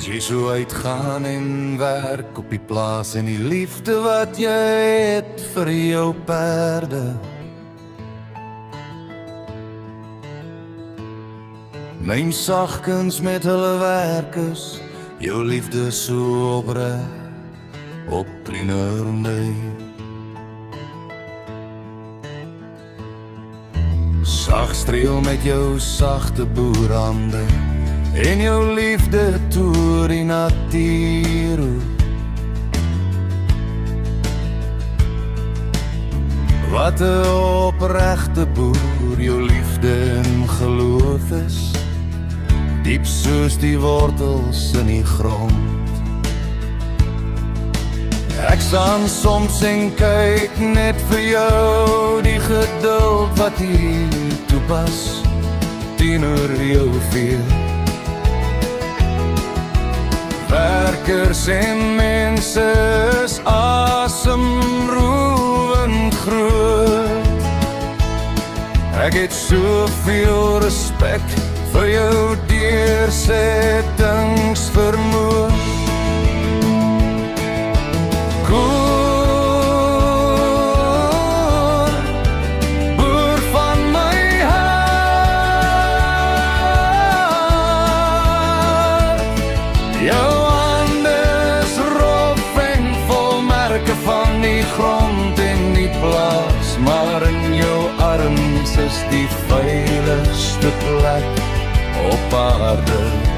As jy so uitgaan en werk op die plaas en die liefde wat jy het vir jou perde, neem sagkens met hulle werkers, jou liefde so opreg op Trinurndey. Sag streel met jou sagte boerhande en jou liefde toer die natuur. Wat 'n opregte boer jou liefde en geloof is, diep soos die wortels in die grond. Ek staan soms en kyk net vir jou, die geduld wat hier toepas teenoor jou veel. Werkers en mense is asemrowend groot. Ek het soveel respek vir jou deursettingsvermoë. Jou hande is rof en vol merke van die grond en die plaas, maar in jou arms is die veiligste plek op aarde.